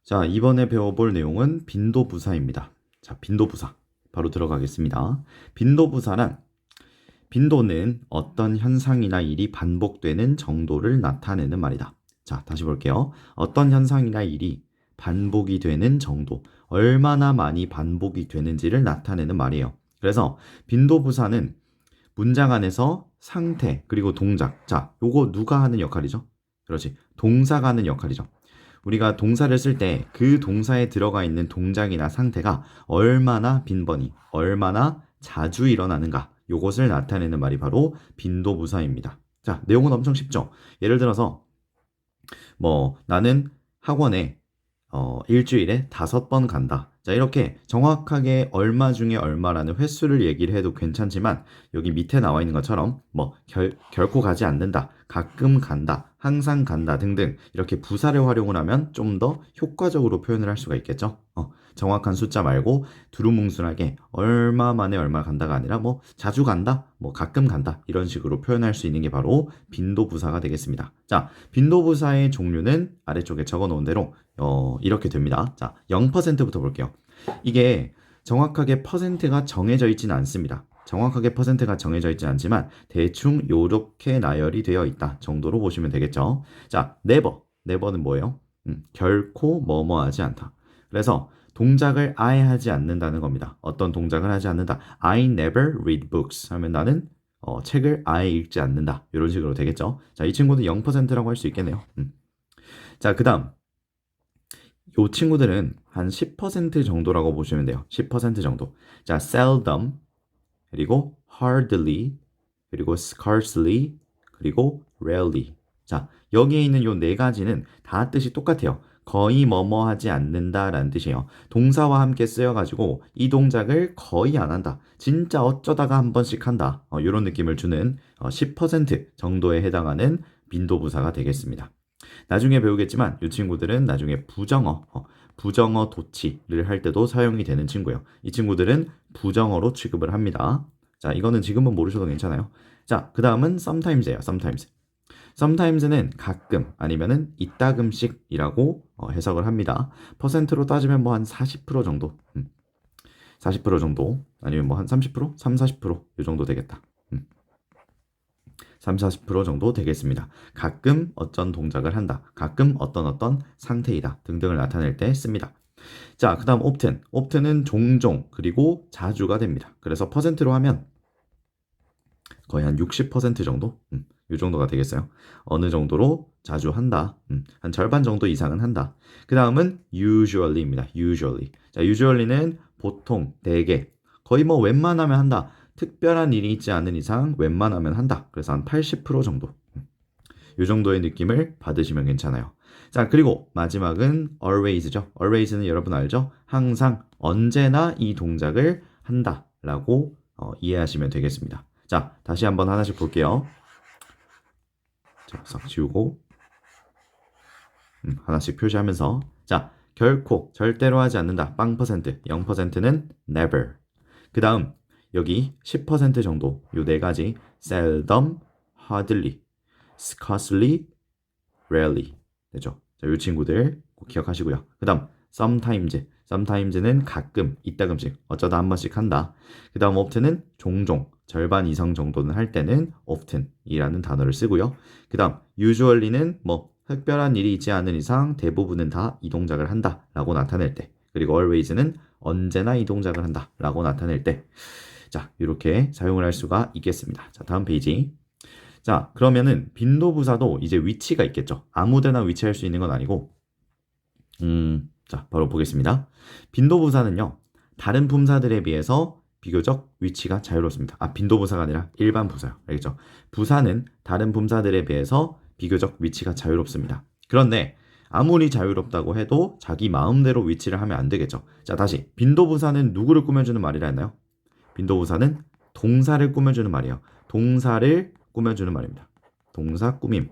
자, 이번에 배워볼 내용은 빈도부사입니다. 자, 빈도부사. 바로 들어가겠습니다. 빈도부사란 빈도는 어떤 현상이나 일이 반복되는 정도를 나타내는 말이다. 자, 다시 볼게요. 어떤 현상이나 일이 반복이 되는 정도, 얼마나 많이 반복이 되는지를 나타내는 말이에요. 그래서 빈도부사는 문장 안에서 상태, 그리고 동작. 자, 요거 누가 하는 역할이죠? 그렇지. 동사가 하는 역할이죠. 우리가 동사를 쓸 때 그 동사에 들어가 있는 동작이나 상태가 얼마나 빈번히, 얼마나 자주 일어나는가, 요것을 나타내는 말이 바로 빈도부사입니다. 자, 내용은 엄청 쉽죠? 예를 들어서 나는 학원에 일주일에 5번 간다. 자, 이렇게 정확하게 얼마 중에 얼마라는 횟수를 얘기를 해도 괜찮지만 여기 밑에 나와 있는 것처럼 결코 가지 않는다, 가끔 간다, 항상 간다 등등 이렇게 부사를 활용을 하면 좀 더 효과적으로 표현을 할 수가 있겠죠. 정확한 숫자 말고 두루뭉술하게 얼마 만에 얼마 간다가 아니라 자주 간다, 가끔 간다 이런 식으로 표현할 수 있는 게 바로 빈도부사가 되겠습니다. 자, 빈도부사의 종류는 아래쪽에 적어 놓은 대로 이렇게 됩니다. 자, 0%부터 볼게요. 이게 정확하게 퍼센트가 정해져 있지는 않습니다. 정확하게 퍼센트가 정해져 있지 않지만 대충 요렇게 나열이 되어 있다 정도로 보시면 되겠죠. 자, never는 뭐예요? 결코 뭐뭐 하지 않다. 그래서 동작을 아예 하지 않는다는 겁니다. 어떤 동작을 하지 않는다. I never read books 하면 나는 책을 아예 읽지 않는다. 이런 식으로 되겠죠. 자, 이 친구는 0%라고 할 수 있겠네요. 자, 그 다음 이 친구들은 한 10% 정도라고 보시면 돼요. 10% 정도. 자, seldom, 그리고 hardly, 그리고 scarcely, 그리고 rarely. 자, 여기에 있는 요 네 가지는 다 뜻이 똑같아요. 거의 뭐뭐 하지 않는다라는 뜻이에요. 동사와 함께 쓰여가지고 이 동작을 거의 안 한다. 진짜 어쩌다가 한 번씩 한다. 이런 느낌을 주는 10% 정도에 해당하는 빈도부사가 되겠습니다. 나중에 배우겠지만 이 친구들은 나중에 부정어 도치를 할 때도 사용이 되는 친구예요. 이 친구들은 부정어로 취급을 합니다. 자, 이거는 지금은 모르셔도 괜찮아요. 자, 그 다음은 sometimes예요. sometimes는 가끔 아니면은 이따금씩이라고 해석을 합니다. 퍼센트로 따지면 한 40% 정도, 40% 정도 아니면 한 30%, 3, 40%이 정도 되겠다. 3, 40% 정도 되겠습니다. 가끔 어떤 동작을 한다. 가끔 어떤 상태이다. 등등을 나타낼 때 씁니다. 자, 그 다음 often은 종종 그리고 자주가 됩니다. 그래서 퍼센트로 하면 거의 한 60% 정도? 이 정도가 되겠어요. 어느 정도로 자주 한다. 한 절반 정도 이상은 한다. 그 다음은 usually입니다. 자, usually는 보통, 대개, 거의 웬만하면 한다. 특별한 일이 있지 않은 이상 웬만하면 한다. 그래서 한 80% 정도. 이 정도의 느낌을 받으시면 괜찮아요. 자, 그리고 마지막은 always죠. always는 여러분 알죠? 항상, 언제나 이 동작을 한다라고 이해하시면 되겠습니다. 자, 다시 한번 하나씩 볼게요. 자, 싹 지우고 하나씩 표시하면서 자, 결코, 절대로 하지 않는다. 0%는 never. 그 다음 여기 10% 정도 요 네 가지 seldom, hardly, scarcely, rarely 되죠. 자, 요 친구들 꼭 기억하시고요. 그 다음 sometimes는 가끔, 이따금씩, 어쩌다 한 번씩 한다. 그 다음 often은 종종, 절반 이상 정도는 할 때는 often이라는 단어를 쓰고요. 그 다음 usually는 특별한 일이 있지 않은 이상 대부분은 다 이 동작을 한다 라고 나타낼 때, 그리고 always는 언제나 이 동작을 한다 라고 나타낼 때, 자, 이렇게 사용을 할 수가 있겠습니다. 자, 다음 페이지. 자, 그러면은 빈도부사도 이제 위치가 있겠죠. 아무데나 위치할 수 있는 건 아니고 자, 바로 보겠습니다. 빈도부사는요, 다른 품사들에 비해서 비교적 위치가 자유롭습니다. 빈도부사가 아니라 일반 부사요. 알겠죠? 부사는 다른 품사들에 비해서 비교적 위치가 자유롭습니다. 그런데 아무리 자유롭다고 해도 자기 마음대로 위치를 하면 안 되겠죠. 자, 다시. 빈도부사는 누구를 꾸며주는 말이라 했나요? 빈도부사는 동사를 꾸며주는 말이에요. 동사를 꾸며주는 말입니다. 동사 꾸밈.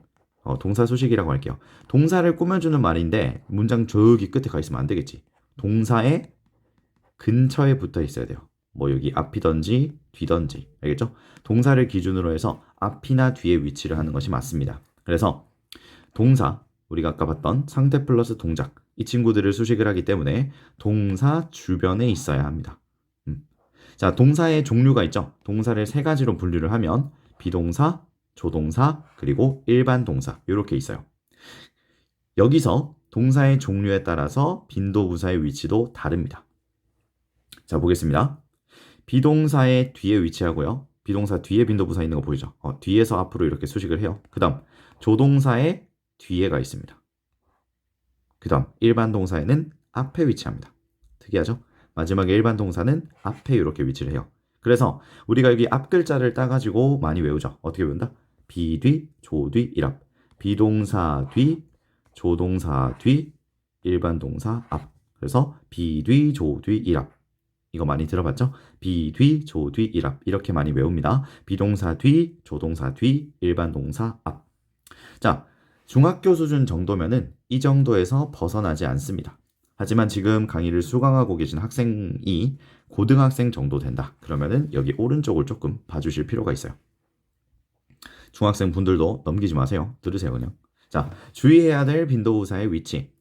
동사 수식이라고 할게요. 동사를 꾸며주는 말인데 문장 저기 끝에 가 있으면 안 되겠지. 동사의 근처에 붙어 있어야 돼요. 뭐 여기 앞이든지 뒤든지 알겠죠? 동사를 기준으로 해서 앞이나 뒤에 위치를 하는 것이 맞습니다. 그래서 동사 우리가 아까 봤던 상태 플러스 동작 이 친구들을 수식을 하기 때문에 동사 주변에 있어야 합니다. 자, 동사의 종류가 있죠. 동사를 세 가지로 분류를 하면 비동사, 조동사, 그리고 일반 동사 이렇게 있어요. 여기서 동사의 종류에 따라서 빈도부사의 위치도 다릅니다. 자, 보겠습니다. 비동사의 뒤에 위치하고요. 비동사 뒤에 빈도부사 있는 거 보이죠? 뒤에서 앞으로 이렇게 수식을 해요. 그 다음 조동사의 뒤에가 있습니다. 그 다음 일반 동사에는 앞에 위치합니다. 특이하죠? 마지막에 일반 동사는 앞에 이렇게 위치를 해요. 그래서 우리가 여기 앞 글자를 따가지고 많이 외우죠. 어떻게 외운다? 비뒤, 조뒤, 일앞. 비동사 뒤, 조동사 뒤, 일반 동사 앞. 그래서 비뒤, 조뒤, 일앞. 이거 많이 들어봤죠? 비뒤, 조뒤, 일앞. 이렇게 많이 외웁니다. 비동사 뒤, 조동사 뒤, 일반 동사 앞. 자, 중학교 수준 정도면은 이 정도에서 벗어나지 않습니다. 하지만 지금 강의를 수강하고 계신 학생이 고등학생 정도 된다. 그러면은 여기 오른쪽을 조금 봐주실 필요가 있어요. 중학생 분들도 넘기지 마세요. 들으세요, 그냥. 자, 주의해야 될 빈도부사의 위치.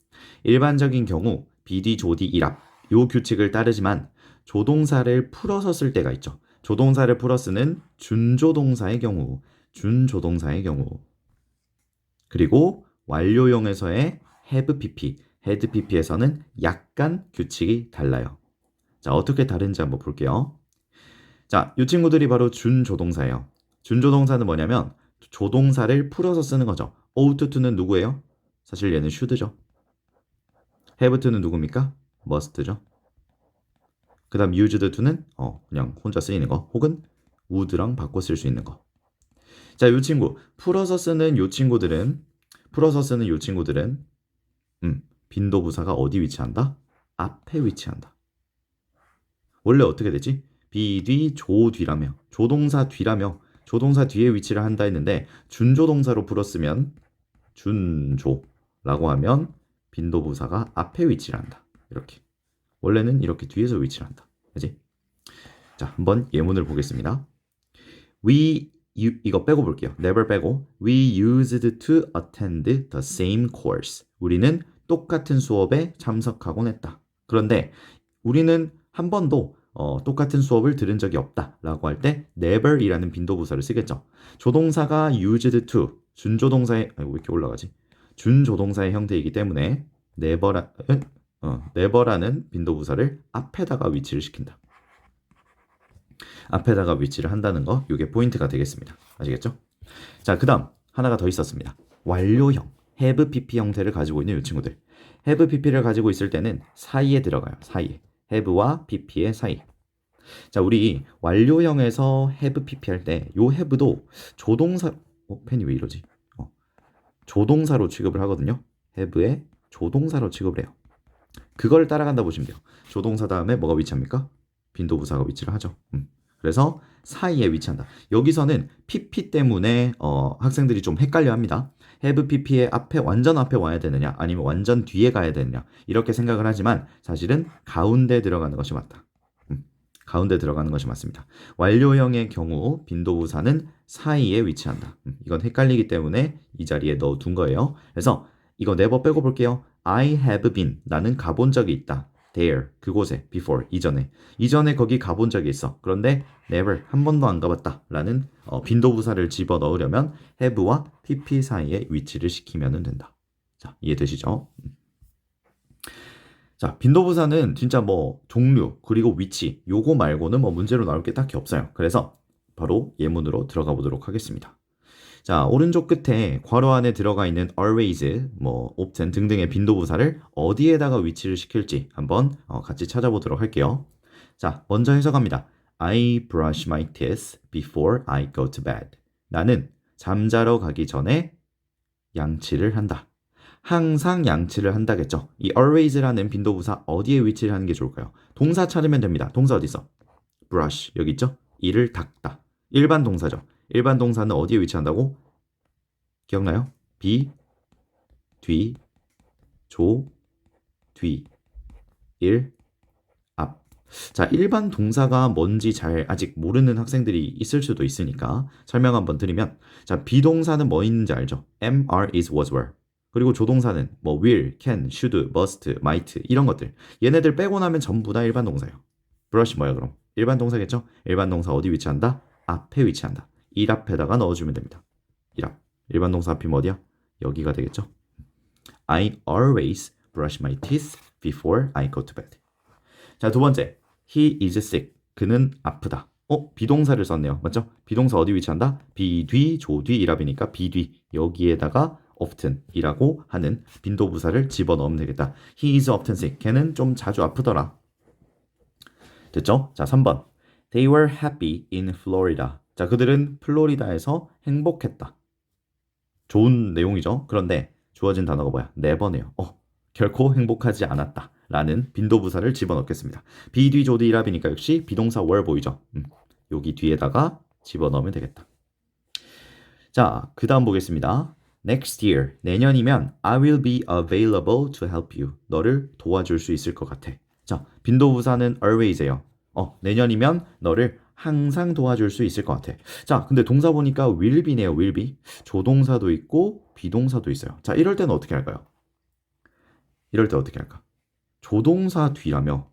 일반적인 경우 비디, 조디, 일합 요 규칙을 따르지만 조동사를 풀어서 쓸 때가 있죠. 조동사를 풀어 쓰는 준조동사의 경우, 그리고 완료형에서의 have pp, had pp에서는 약간 규칙이 달라요. 자, 어떻게 다른지 한번 볼게요. 자, 이 친구들이 바로 준조동사예요. 준조동사는 뭐냐면 조동사를 풀어서 쓰는 거죠. ought to는 누구예요? 사실 얘는 should죠. have to는 누굽니까? must죠. 그 다음 used to는 그냥 혼자 쓰이는 거 혹은 would랑 바꿔 쓸 수 있는 거. 자, 이 친구 풀어서 쓰는 이 친구들은 빈도부사가 어디 위치한다? 앞에 위치한다. 원래 어떻게 되지? 비뒤 조뒤라며 조동사 뒤라며 조동사 뒤에 위치를 한다 했는데 준조동사로 풀었으면 준조라고 하면 빈도부사가 앞에 위치를 한다. 이렇게 원래는 이렇게 뒤에서 위치를 한다. 그지? 자, 한번 예문을 보겠습니다. 이거 빼고 볼게요. never 빼고 we used to attend the same course. 우리는 똑같은 수업에 참석하곤 했다. 그런데 우리는 한 번도 똑같은 수업을 들은 적이 없다 라고 할 때 never이라는 빈도부사를 쓰겠죠. 조동사가 used to 준조동사의 왜 이렇게 올라가지? 준조동사의 형태이기 때문에 never라는 빈도부사를 앞에다가 위치를 시킨다. 앞에다가 위치를 한다는 거 이게 포인트가 되겠습니다. 아시겠죠? 자, 그 다음 하나가 더 있었습니다. 완료형 have pp 형태를 가지고 있는 이 친구들. have pp를 가지고 있을 때는 사이에 들어가요. 사이에. have와 pp의 사이. 자, 우리 완료형에서 have pp 할 때 요 have도 조동사 펜이 왜 이러지? 조동사로 취급을 하거든요. have의 조동사로 취급을 해요. 그걸 따라간다 보시면 돼요. 조동사 다음에 뭐가 위치합니까? 빈도부사가 위치를 하죠. 그래서 사이에 위치한다. 여기서는 pp 때문에 학생들이 좀 헷갈려 합니다. have pp의 앞에 완전 앞에 와야 되느냐 아니면 완전 뒤에 가야 되느냐 이렇게 생각을 하지만 사실은 가운데 들어가는 것이 맞다. 가운데 들어가는 것이 맞습니다. 완료형의 경우 빈도부사는 사이에 위치한다. 이건 헷갈리기 때문에 이 자리에 넣어둔 거예요. 그래서 이거 never 빼고 볼게요. I have been. 나는 가본 적이 있다. there. 그곳에. before. 이전에 거기 가본 적이 있어. 그런데 never. 한 번도 안 가봤다. 라는 빈도부사를 집어 넣으려면 have와 pp 사이에 위치를 시키면 된다. 자, 이해되시죠? 자, 빈도부사는 진짜 뭐 종류 그리고 위치 요거 말고는 뭐 문제로 나올 게 딱히 없어요. 그래서 바로 예문으로 들어가 보도록 하겠습니다. 자, 오른쪽 끝에 괄호 안에 들어가 있는 always, 뭐 often 등등의 빈도부사를 어디에다가 위치를 시킬지 한번 같이 찾아보도록 할게요. 자, 먼저 해석합니다. I brush my teeth before I go to bed. 나는 잠자러 가기 전에 양치를 한다. 항상 양치를 한다겠죠. 이 always라는 빈도부사 어디에 위치를 하는 게 좋을까요? 동사 찾으면 됩니다. 동사 어디 있어? brush 여기 있죠? 이를 닦다. 일반 동사죠. 일반 동사는 어디에 위치한다고? 기억나요? 비, 뒤, 조, 뒤, 일, 앞. 자, 일반 동사가 뭔지 잘 아직 모르는 학생들이 있을 수도 있으니까 설명 한번 드리면, 자, 비동사는 뭐 있는지 알죠? am, are, is, was, were. 그리고 조동사는 뭐 will, can, should, must, might 이런 것들. 얘네들 빼고 나면 전부 다 일반 동사예요. brush 뭐야 그럼? 일반 동사겠죠? 일반 동사 어디 위치한다? 앞에 위치한다. 일 앞에다가 넣어주면 됩니다. 일 앞. 일반 동사 앞이 어디야? 여기가 되겠죠? I always brush my teeth before I go to bed. 자, 두 번째. He is sick. 그는 아프다. 비동사를 썼네요. 맞죠? 비동사 어디 위치한다? 비뒤, 조뒤, 일합이니까 비뒤. 여기에다가 often 이라고 하는 빈도부사를 집어넣으면 되겠다. He is often sick. 걔는 좀 자주 아프더라. 됐죠? 자, 3번. They were happy in Florida. 자, 그들은 플로리다에서 행복했다. 좋은 내용이죠. 그런데 주어진 단어가 뭐야? never네요. 결코 행복하지 않았다. 라는 빈도부사를 집어넣겠습니다. 비뒤 조디 일합이니까 역시 비동사 were 보이죠? 여기 뒤에다가 집어넣으면 되겠다. 자, 그 다음 보겠습니다. Next year, 내년이면 I will be available to help you. 너를 도와줄 수 있을 것 같아. 자, 빈도부사는 always예요. 내년이면 너를 항상 도와줄 수 있을 것 같아. 자, 근데 동사 보니까 will be네요. will be. 조동사도 있고 비동사도 있어요. 자, 이럴 때는 어떻게 할까요? 이럴 때 어떻게 할까? 조동사 뒤라며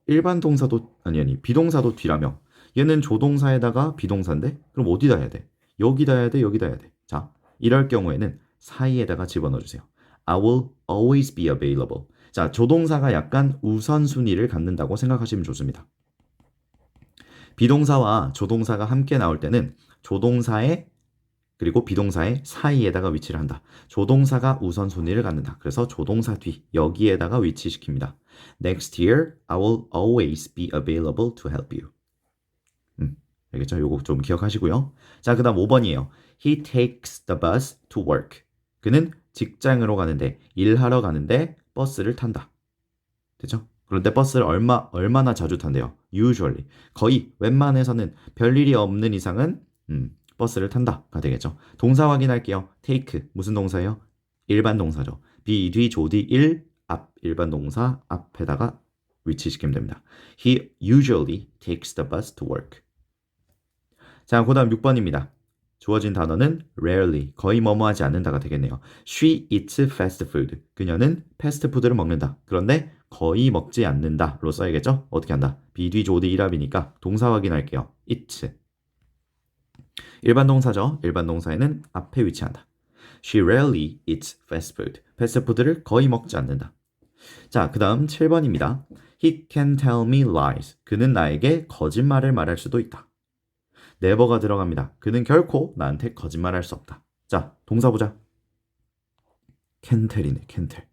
일반 동사도 아니 비동사도 뒤라며 얘는 조동사에다가 비동사인데 그럼 어디다 해야 돼? 여기다 해야 돼? 여기다 해야 돼? 자, 이럴 경우에는 사이에다가 집어넣어 주세요. I will always be available. 자, 조동사가 약간 우선순위를 갖는다고 생각하시면 좋습니다. 비동사와 조동사가 함께 나올 때는 조동사의 그리고 비동사의 사이에다가 위치를 한다. 조동사가 우선순위를 갖는다. 그래서 조동사 뒤 여기에다가 위치시킵니다. Next year, I will always be available to help you. 알겠죠? 요거 좀 기억하시고요. 자, 그 다음 5번이에요. He takes the bus to work. 그는 직장으로 가는데, 일하러 가는데 버스를 탄다. 됐죠? 그런데 버스를 얼마나 자주 탄대요? Usually. 거의 웬만해서는 별일이 없는 이상은 버스를 탄다가 되겠죠. 동사 확인할게요. take 무슨 동사예요? 일반 동사죠. be, 뒤, 조디, 일, 앞 일반 동사 앞에다가 위치시키면 됩니다. He usually takes the bus to work. 자, 그 다음 6번입니다. 주어진 단어는 rarely, 거의 뭐뭐하지 않는다가 되겠네요. She eats fast food. 그녀는 패스트푸드를 먹는다. 그런데 거의 먹지 않는다로 써야겠죠? 어떻게 한다? be, 뒤, 조디, 일합이니까 동사 확인할게요. eats. 일반 동사죠. 일반 동사에는 앞에 위치한다. She rarely eats fast food. 패스트푸드를 거의 먹지 않는다. 자, 그 다음 7번입니다. He can tell me lies. 그는 나에게 거짓말을 말할 수도 있다. never가 들어갑니다. 그는 결코 나한테 거짓말할 수 없다. 자, 동사 보자. can tell이네, can tell.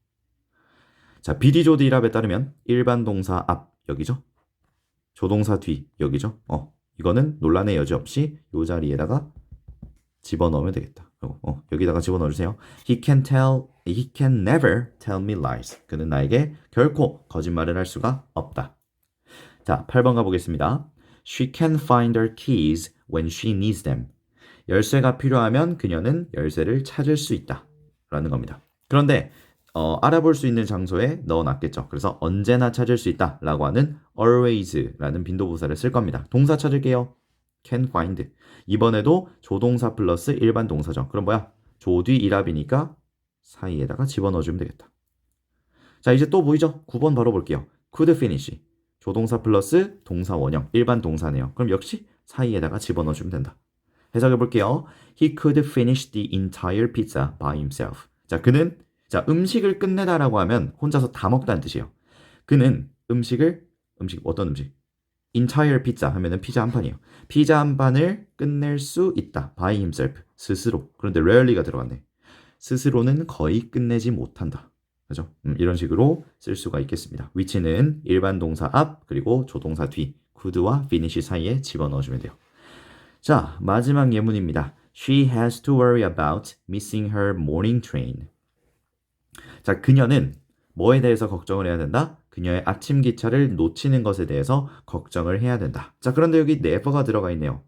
자, 비디조디 일합에 따르면 일반 동사 앞 여기죠. 조동사 뒤 여기죠. 이거는 논란의 여지 없이 이 자리에다가 집어넣으면 되겠다. 여기다가 집어넣어주세요. He can never tell me lies. 그는 나에게 결코 거짓말을 할 수가 없다. 자, 8번 가보겠습니다. She can find her keys when she needs them. 열쇠가 필요하면 그녀는 열쇠를 찾을 수 있다. 라는 겁니다. 그런데 알아볼 수 있는 장소에 넣어놨겠죠. 그래서 언제나 찾을 수 있다 라고 하는 always라는 빈도부사를 쓸 겁니다. 동사 찾을게요. can find. 이번에도 조동사 플러스 일반 동사죠. 그럼 뭐야? 조뒤 일합이니까 사이에다가 집어넣어주면 되겠다. 자, 이제 또 보이죠? 9번 바로 볼게요. could finish. 조동사 플러스 동사 원형 일반 동사네요. 그럼 역시 사이에다가 집어넣어주면 된다. 해석해 볼게요. He could finish the entire pizza by himself. 자, 그는 음식을 끝내다라고 하면 혼자서 다 먹다는 뜻이에요. 그는 음식 어떤 음식? entire pizza 하면은 피자 한 판이에요. 피자 한 판을 끝낼 수 있다. by himself. 스스로. 그런데 rarely가 들어갔네. 스스로는 거의 끝내지 못한다. 그죠? 이런 식으로 쓸 수가 있겠습니다. 위치는 일반 동사 앞 그리고 조동사 뒤 could와 finish 사이에 집어넣어주면 돼요. 자, 마지막 예문입니다. She has to worry about missing her morning train. 자, 그녀는 뭐에 대해서 걱정을 해야 된다? 그녀의 아침 기차를 놓치는 것에 대해서 걱정을 해야 된다. 자, 그런데 여기 never가 들어가 있네요.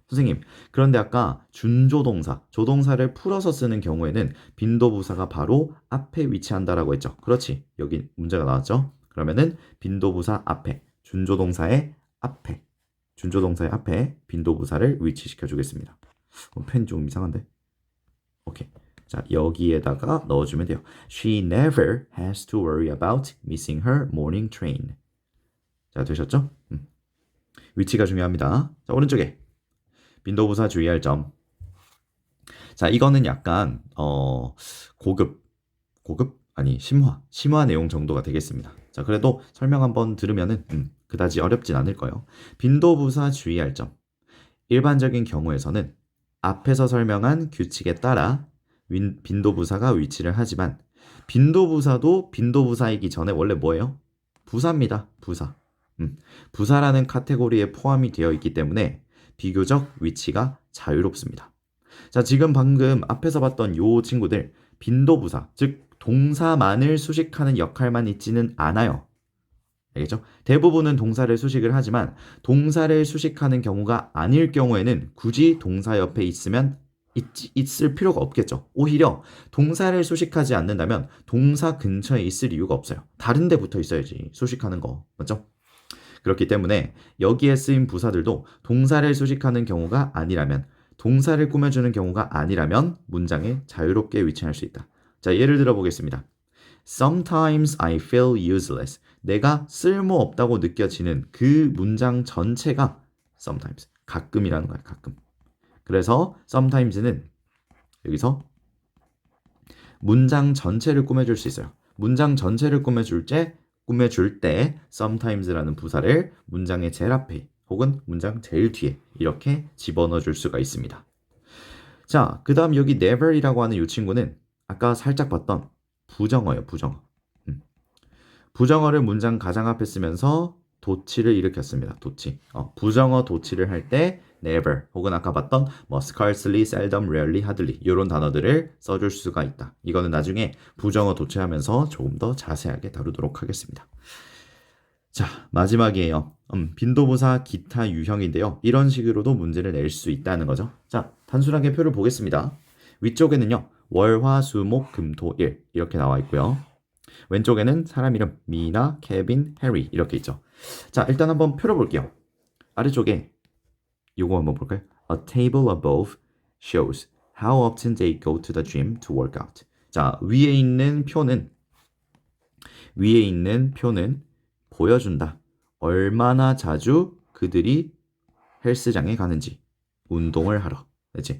선생님, 그런데 아까 준조동사, 조동사를 풀어서 쓰는 경우에는 빈도부사가 바로 앞에 위치한다라고 했죠. 그렇지. 여기 문제가 나왔죠. 그러면은 빈도부사 앞에 준조동사의 앞에 빈도부사를 위치시켜 주겠습니다. 펜 좀 이상한데? 오케이. 자, 여기에다가 넣어주면 돼요. She never has to worry about missing her morning train. 자, 되셨죠? 위치가 중요합니다. 자, 오른쪽에 빈도부사 주의할 점. 자, 이거는 약간 고급 아니 심화 내용 정도가 되겠습니다. 자, 그래도 설명 한번 들으면은 그다지 어렵진 않을 거예요. 빈도부사 주의할 점. 일반적인 경우에서는 앞에서 설명한 규칙에 따라 빈도부사가 위치를 하지만 빈도부사도 빈도부사이기 전에 원래 뭐예요? 부사입니다. 부사. 부사라는 카테고리에 포함이 되어 있기 때문에 비교적 위치가 자유롭습니다. 자, 지금 방금 앞에서 봤던 요 친구들 빈도부사, 즉 동사만을 수식하는 역할만 있지는 않아요. 알겠죠? 대부분은 동사를 수식을 하지만 동사를 수식하는 경우가 아닐 경우에는 굳이 동사 옆에 있을 필요가 없겠죠. 오히려 동사를 수식하지 않는다면 동사 근처에 있을 이유가 없어요. 다른 데 붙어 있어야지 수식하는 거. 맞죠? 그렇기 때문에 여기에 쓰인 부사들도 동사를 수식하는 경우가 아니라면 동사를 꾸며주는 경우가 아니라면 문장에 자유롭게 위치할 수 있다. 자, 예를 들어 보겠습니다. Sometimes I feel useless. 내가 쓸모없다고 느껴지는 그 문장 전체가 sometimes, 가끔이라는 거야, 가끔. 그래서 sometimes는 여기서 문장 전체를 꾸며줄 수 있어요. 문장 전체를 꾸며줄 때 sometimes라는 부사를 문장의 제일 앞에 혹은 문장 제일 뒤에 이렇게 집어넣어 줄 수가 있습니다. 자, 그 다음 여기 never이라고 하는 이 친구는 아까 살짝 봤던 부정어예요, 부정어. 부정어를 문장 가장 앞에 쓰면서 도치를 일으켰습니다. 도치. 부정어 도치를 할 때 never 혹은 아까 봤던 뭐 scarcely, seldom, rarely, hardly 이런 단어들을 써줄 수가 있다. 이거는 나중에 부정어 도치하면서 조금 더 자세하게 다루도록 하겠습니다. 자, 마지막이에요. 빈도부사 기타 유형인데요. 이런 식으로도 문제를 낼 수 있다는 거죠. 자, 단순하게 표를 보겠습니다. 위쪽에는요. 월, 화, 수, 목, 금, 토, 일 이렇게 나와 있고요. 왼쪽에는 사람 이름 미나, 케빈, 해리 이렇게 있죠. 자, 일단 한번 표를 볼게요. 아래쪽에 요거 한번 볼까요? A table above shows how often they go to the gym to work out. 자, 위에 있는 표는 보여준다. 얼마나 자주 그들이 헬스장에 가는지, 운동을 하러. 그렇지?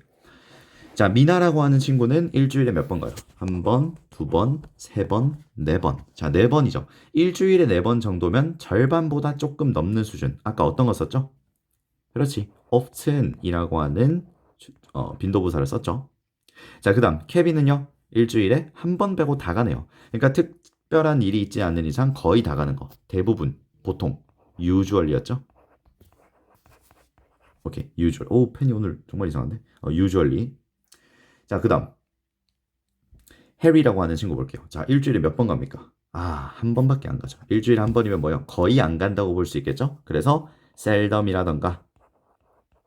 자, 미나라고 하는 친구는 일주일에 몇 번 가요? 한 번, 두 번, 세 번, 네 번. 자, 네 번이죠. 일주일에 네 번 정도면 절반보다 조금 넘는 수준. 아까 어떤 거 썼죠? 그렇지. often이라고 하는 빈도부사를 썼죠. 자, 그 다음 케빈은요. 일주일에 한 번 빼고 다 가네요. 그러니까 특별한 일이 있지 않는 이상 거의 다 가는 거. 대부분, 보통, usually였죠. 오케이, usual. 오, 펜이 오늘 정말 이상한데? usually. 자, 그 다음 해리라고 하는 친구 볼게요. 자, 일주일에 몇 번 갑니까? 한 번밖에 안 가죠. 일주일에 한 번이면 뭐예요? 거의 안 간다고 볼 수 있겠죠? 그래서 seldom이라던가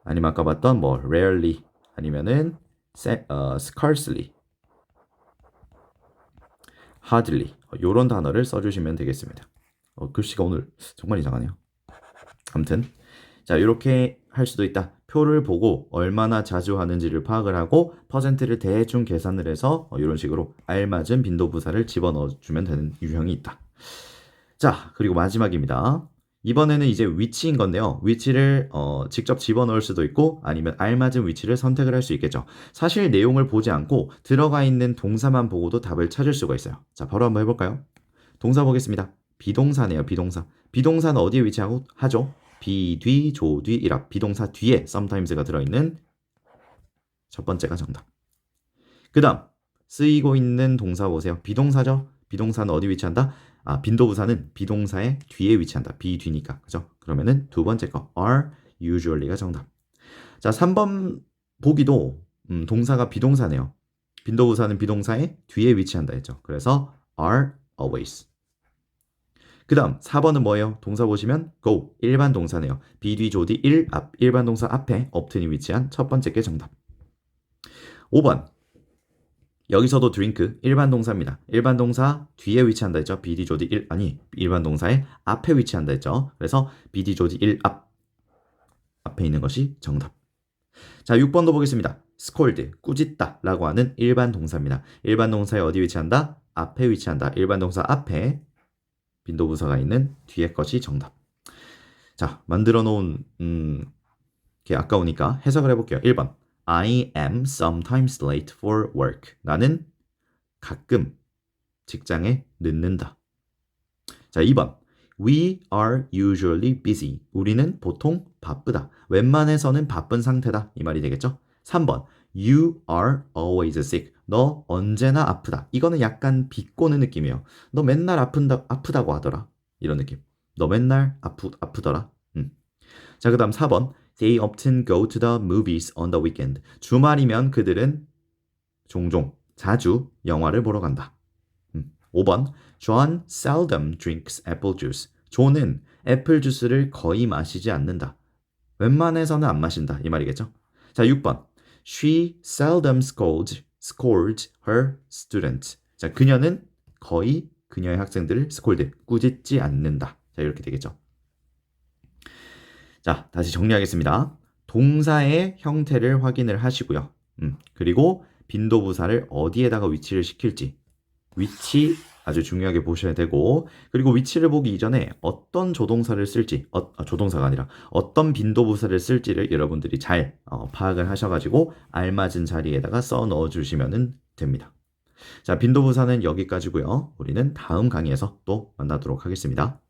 아니면 아까 봤던 뭐 rarely 아니면은 scarcely, hardly 이런 단어를 써주시면 되겠습니다. 글씨가 오늘 정말 이상하네요. 아무튼 자, 이렇게 할 수도 있다. 표를 보고 얼마나 자주 하는지를 파악을 하고 퍼센트를 대충 계산을 해서 이런 식으로 알맞은 빈도부사를 집어넣어주면 되는 유형이 있다. 자, 그리고 마지막입니다. 이번에는 이제 위치인 건데요. 위치를 직접 집어넣을 수도 있고 아니면 알맞은 위치를 선택을 할 수 있겠죠. 사실 내용을 보지 않고 들어가 있는 동사만 보고도 답을 찾을 수가 있어요. 자, 바로 한번 해볼까요? 동사 보겠습니다. 비동사네요. 비동사. 비동사는 어디에 위치하죠? 비뒤, 조뒤, 일합. 비동사 뒤에 sometimes가 들어있는 첫 번째가 정답. 그 다음 쓰이고 있는 동사 보세요. 비동사죠? 비동사는 어디 위치한다? 빈도부사는 비동사의 뒤에 위치한다. 비뒤니까. 그죠? 그러면은 두 번째 거 are usually가 정답. 자, 3번 보기도 동사가 비동사네요. 빈도부사는 비동사의 뒤에 위치한다 했죠. 그래서 are always. 그 다음 4번은 뭐예요? 동사 보시면 go, 일반 동사네요. 비뒤, 조뒤, 일반 동사 앞에 often이 위치한 첫 번째 게 정답. 5번 여기서도 drink 일반 동사입니다. 일반 동사 뒤에 위치한다 했죠. be 조디 1 아니 일반 동사의 앞에 위치한다 했죠. 그래서 be 조디 1 앞에 있는 것이 정답. 자, 6번도 보겠습니다. scold 꾸짖다 라고 하는 일반 동사입니다. 일반 동사에 어디 위치한다? 앞에 위치한다. 일반 동사 앞에 빈도부사가 있는 뒤에 것이 정답. 자, 만들어 놓은 게 아까우니까 해석을 해볼게요. 1번 I am sometimes late for work. 나는 가끔 직장에 늦는다. 자, 2번 We are usually busy. 우리는 보통 바쁘다. 웬만해서는 바쁜 상태다. 이 말이 되겠죠? 3번 You are always sick. 너 언제나 아프다. 이거는 약간 비꼬는 느낌이에요. 너 맨날 아프다고 하더라. 이런 느낌. 너 맨날 아프더라. 자, 그 다음 4번 They often go to the movies on the weekend. 주말이면 그들은 종종, 자주 영화를 보러 간다. 5번 John seldom drinks apple juice. 존은 애플 주스를 거의 마시지 않는다. 웬만해서는 안 마신다. 이 말이겠죠? 자, 6번 She seldom scolds her students. 자, 그녀는 거의 그녀의 학생들을 scold, 꾸짖지 않는다. 자, 이렇게 되겠죠? 자, 다시 정리하겠습니다. 동사의 형태를 확인을 하시고요. 그리고 빈도부사를 어디에다가 위치를 시킬지. 위치 아주 중요하게 보셔야 되고, 그리고 위치를 보기 이전에 어떤 조동사를 쓸지, 조동사가 아니라 어떤 빈도부사를 쓸지를 여러분들이 잘 파악을 하셔가지고 알맞은 자리에다가 써 넣어주시면 됩니다. 자, 빈도부사는 여기까지고요. 우리는 다음 강의에서 또 만나도록 하겠습니다.